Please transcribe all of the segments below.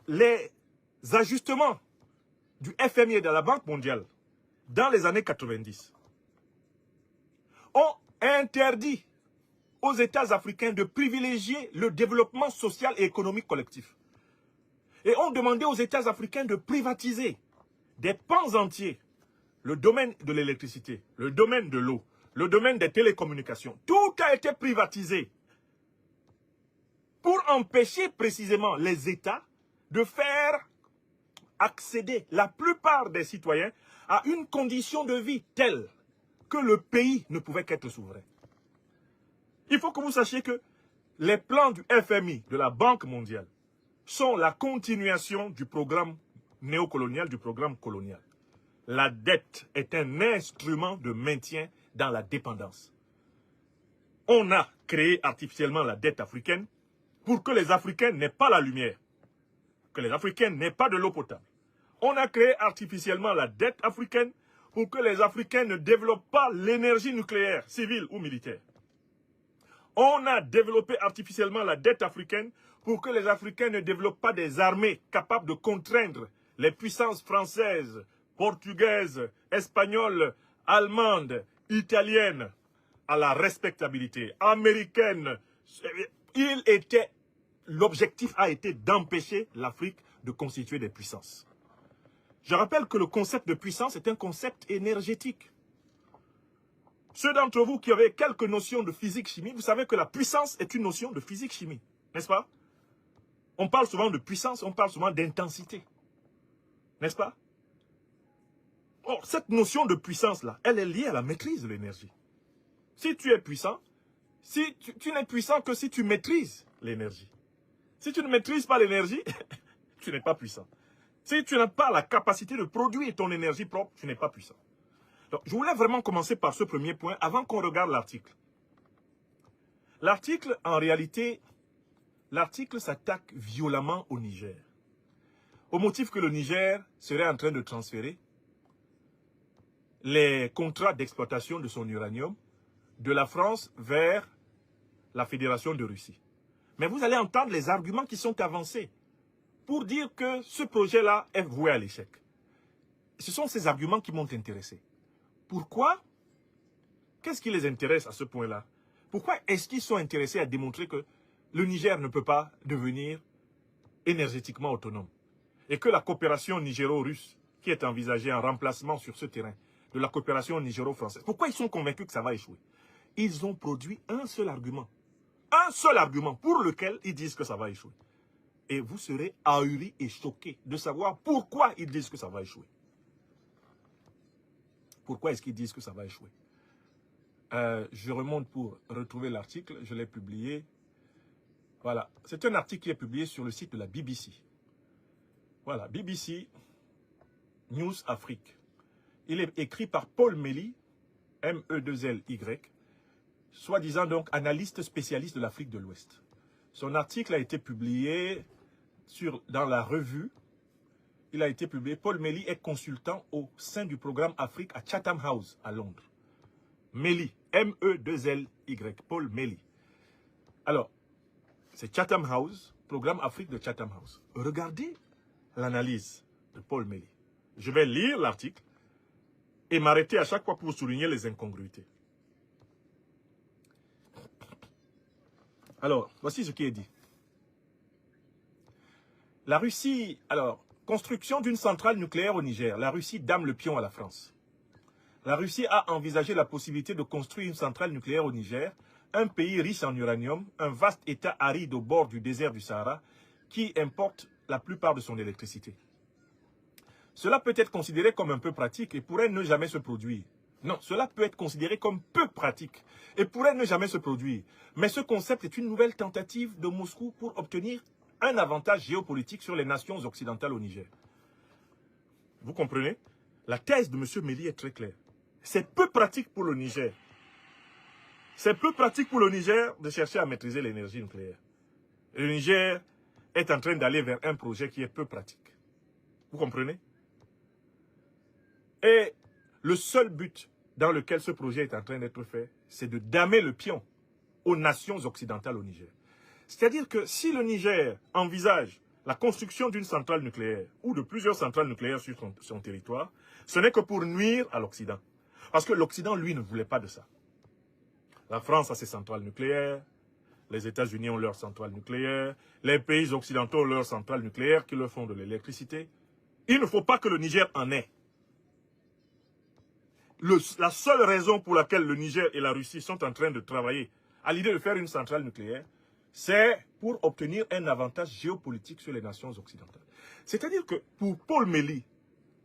les ajustements du FMI et de la Banque mondiale dans les années 90 ont interdit aux États africains de privilégier le développement social et économique collectif. Et ont demandé aux États africains de privatiser des pans entiers. Le domaine de l'électricité, le domaine de l'eau, le domaine des télécommunications. Tout a été privatisé pour empêcher précisément les États de faire accéder la plupart des citoyens à une condition de vie telle que le pays ne pouvait qu'être souverain. Il faut que vous sachiez que les plans du FMI, de la Banque mondiale, sont la continuation du programme néocolonial, du programme colonial. La dette est un instrument de maintien dans la dépendance. On a créé artificiellement la dette africaine pour que les Africains n'aient pas la lumière, que les Africains n'aient pas de l'eau potable. On a créé artificiellement la dette africaine pour que les Africains ne développent pas l'énergie nucléaire, civile ou militaire. On a développé artificiellement la dette africaine pour que les Africains ne développent pas des armées capables de contraindre les puissances françaises, portugaises, espagnoles, allemandes, italiennes à la respectabilité américaine. L'objectif a été d'empêcher l'Afrique de constituer des puissances. Je rappelle que le concept de puissance est un concept énergétique. Ceux d'entre vous qui avaient quelques notions de physique-chimie, vous savez que la puissance est une notion de physique-chimie, n'est-ce pas? On parle souvent de puissance, on parle souvent d'intensité, n'est-ce pas? Or, cette notion de puissance-là, elle est liée à la maîtrise de l'énergie. Si tu es puissant, tu n'es puissant que si tu maîtrises l'énergie. Si tu ne maîtrises pas l'énergie, tu n'es pas puissant. Si tu n'as pas la capacité de produire ton énergie propre, tu n'es pas puissant. Donc, je voulais vraiment commencer par ce premier point avant qu'on regarde l'article. L'article, en réalité, l'article s'attaque violemment au Niger. Au motif que le Niger serait en train de transférer les contrats d'exploitation de son uranium de la France vers la Fédération de Russie. Mais vous allez entendre les arguments qui sont avancés pour dire que ce projet-là est voué à l'échec. Ce sont ces arguments qui m'ont intéressé. Pourquoi? Qu'est-ce qui les intéresse à ce point-là? Pourquoi est-ce qu'ils sont intéressés à démontrer que le Niger ne peut pas devenir énergétiquement autonome? Et que la coopération nigéro-russe, qui est envisagée en remplacement sur ce terrain, de la coopération nigéro-française, pourquoi ils sont convaincus que ça va échouer? Ils ont produit un seul argument pour lequel ils disent que ça va échouer. Et vous serez ahuris et choqués de savoir pourquoi ils disent que ça va échouer. Pourquoi est-ce qu'ils disent que ça va échouer? Je remonte pour retrouver l'article, je l'ai publié. Voilà, c'est un article qui est publié sur le site de la BBC. Voilà, BBC News Afrique. Il est écrit par Paul Mely, M-E-2-L-Y, soi-disant donc analyste spécialiste de l'Afrique de l'Ouest. Son article a été publié dans la revue. Il a été publié. Paul Mely est consultant au sein du programme Afrique à Chatham House, à Londres. Mely, M-E-2-L-Y, Paul Mely. Alors, c'est Chatham House, programme Afrique de Chatham House. Regardez l'analyse de Paul Mely. Je vais lire l'article et m'arrêter à chaque fois pour souligner les incongruités. Alors, voici ce qui est dit. La Russie, alors, construction d'une centrale nucléaire au Niger. La Russie dame le pion à la France. La Russie a envisagé la possibilité de construire une centrale nucléaire au Niger, un pays riche en uranium, un vaste état aride au bord du désert du Sahara, qui importe la plupart de son électricité. Cela peut être considéré comme un peu pratique et pourrait ne jamais se produire. Non, cela peut être considéré comme peu pratique et pourrait ne jamais se produire. Mais ce concept est une nouvelle tentative de Moscou pour obtenir un avantage géopolitique sur les nations occidentales au Niger. Vous comprenez? La thèse de M. Mely est très claire. C'est peu pratique pour le Niger. C'est peu pratique pour le Niger de chercher à maîtriser l'énergie nucléaire. Le Niger est en train d'aller vers un projet qui est peu pratique. Vous comprenez? Et le seul but dans lequel ce projet est en train d'être fait, c'est de damer le pion aux nations occidentales au Niger. C'est-à-dire que si le Niger envisage la construction d'une centrale nucléaire ou de plusieurs centrales nucléaires sur son territoire, ce n'est que pour nuire à l'Occident. Parce que l'Occident, lui, ne voulait pas de ça. La France a ses centrales nucléaires, les États-Unis ont leurs centrales nucléaires, les pays occidentaux ont leurs centrales nucléaires qui leur font de l'électricité. Il ne faut pas que le Niger en ait. La seule raison pour laquelle le Niger et la Russie sont en train de travailler à l'idée de faire une centrale nucléaire, c'est pour obtenir un avantage géopolitique sur les nations occidentales. C'est-à-dire que pour Paul Mély,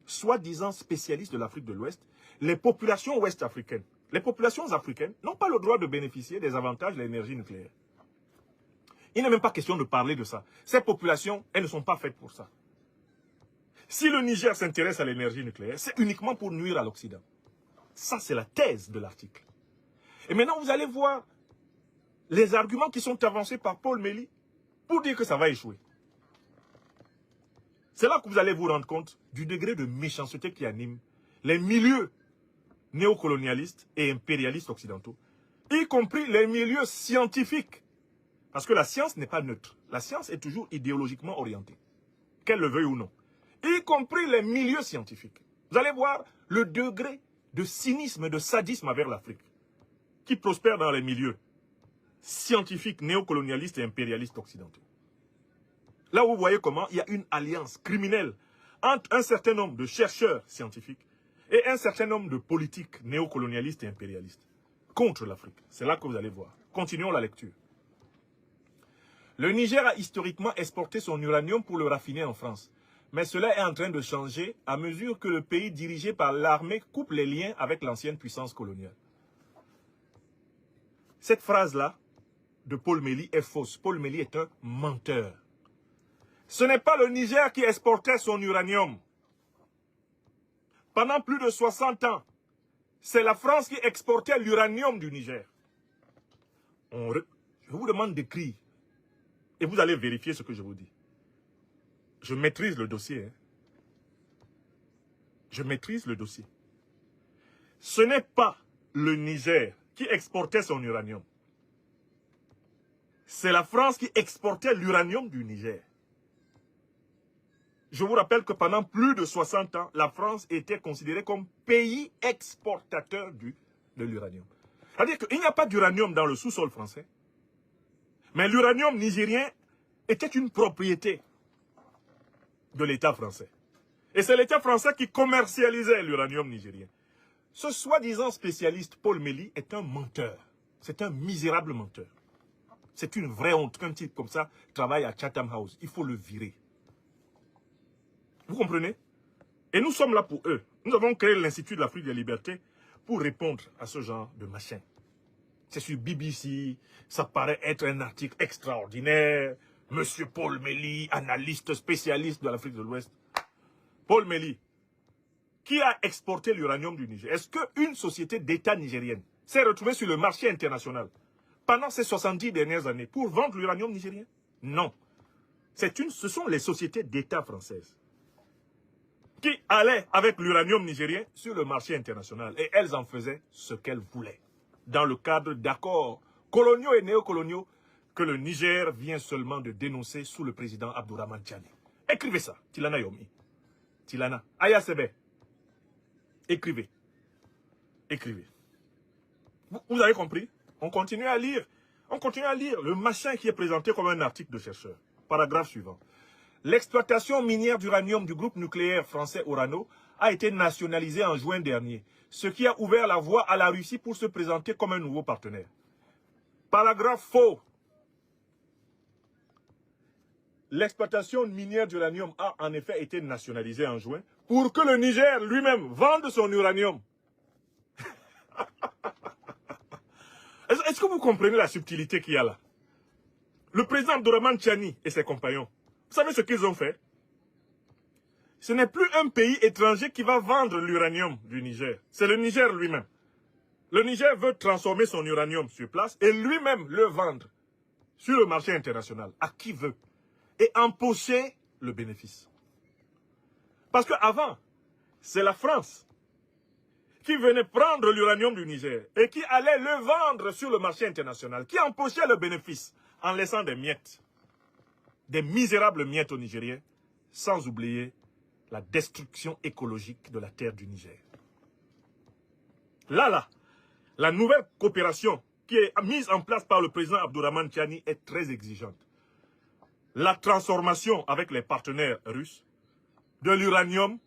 soi-disant spécialiste de l'Afrique de l'Ouest, les populations ouest-africaines, les populations africaines n'ont pas le droit de bénéficier des avantages de l'énergie nucléaire. Il n'est même pas question de parler de ça. Ces populations, elles ne sont pas faites pour ça. Si le Niger s'intéresse à l'énergie nucléaire, c'est uniquement pour nuire à l'Occident. Ça, c'est la thèse de l'article. Et maintenant, vous allez voir les arguments qui sont avancés par Paul Mély pour dire que ça va échouer. C'est là que vous allez vous rendre compte du degré de méchanceté qui anime les milieux néocolonialistes et impérialistes occidentaux, y compris les milieux scientifiques. Parce que la science n'est pas neutre. La science est toujours idéologiquement orientée, qu'elle le veuille ou non. Y compris les milieux scientifiques. Vous allez voir le degré de cynisme et de sadisme envers l'Afrique, qui prospère dans les milieux scientifiques, néocolonialistes et impérialistes occidentaux. Là où vous voyez comment il y a une alliance criminelle entre un certain nombre de chercheurs scientifiques et un certain nombre de politiques néocolonialistes et impérialistes contre l'Afrique. C'est là que vous allez voir. Continuons la lecture. Le Niger a historiquement exporté son uranium pour le raffiner en France. Mais cela est en train de changer à mesure que le pays dirigé par l'armée coupe les liens avec l'ancienne puissance coloniale. Cette phrase-là de Paul Mély est fausse. Paul Mély est un menteur. Ce n'est pas le Niger qui exportait son uranium. Pendant plus de 60 ans, c'est la France qui exportait l'uranium du Niger. Je vous demande d'écrire et vous allez vérifier ce que je vous dis. Je maîtrise le dossier. Hein. Je maîtrise le dossier. Ce n'est pas le Niger qui exportait son uranium. C'est la France qui exportait l'uranium du Niger. Je vous rappelle que pendant plus de 60 ans, la France était considérée comme pays exportateur de l'uranium. C'est-à-dire qu'il n'y a pas d'uranium dans le sous-sol français. Mais l'uranium nigérien était une propriété de l'État français. Et c'est l'État français qui commercialisait l'uranium nigérien. Ce soi-disant spécialiste Paul Mély est un menteur. C'est un misérable menteur. C'est une vraie honte qu'un type comme ça travaille à Chatham House. Il faut le virer. Vous comprenez? Et nous sommes là pour eux. Nous avons créé l'Institut de l'Afrique des libertés pour répondre à ce genre de machin. C'est sur BBC, ça paraît être un article extraordinaire. Monsieur Paul Mély, analyste spécialiste de l'Afrique de l'Ouest. Paul Mély, qui a exporté l'uranium du Niger? Est-ce qu'une société d'État nigérienne s'est retrouvée sur le marché international pendant ces 70 dernières années pour vendre l'uranium nigérien? Non. Ce sont les sociétés d'État françaises qui allaient avec l'uranium nigérien sur le marché international. Et elles en faisaient ce qu'elles voulaient. Dans le cadre d'accords coloniaux et néocoloniaux que le Niger vient seulement de dénoncer sous le président Abdourahmane Tiani. Écrivez ça, Tilana Yomi. Tilana. Aya Sebe. Écrivez. Écrivez. Vous avez compris? On continue à lire. On continue à lire le machin qui est présenté comme un article de chercheur. Paragraphe suivant. L'exploitation minière d'uranium du groupe nucléaire français Orano a été nationalisée en juin dernier, ce qui a ouvert la voie à la Russie pour se présenter comme un nouveau partenaire. Paragraphe faux. L'exploitation minière d'uranium a en effet été nationalisée en juin pour que le Niger lui-même vende son uranium. Est-ce que vous comprenez la subtilité qu'il y a là? Le président Abdourahmane Tiani et ses compagnons, vous savez ce qu'ils ont fait? Ce n'est plus un pays étranger qui va vendre l'uranium du Niger. C'est le Niger lui-même. Le Niger veut transformer son uranium sur place et lui-même le vendre sur le marché international à qui veut. Et empocher le bénéfice. Parce qu'avant, c'est la France qui venait prendre l'uranium du Niger et qui allait le vendre sur le marché international, qui empochait le bénéfice en laissant des miettes. des misérables miettes au Nigérien, sans oublier la destruction écologique de la terre du Niger. Là, la nouvelle coopération qui est mise en place par le président Abdourahmane Tiani est très exigeante. La transformation avec les partenaires russes de l'uranium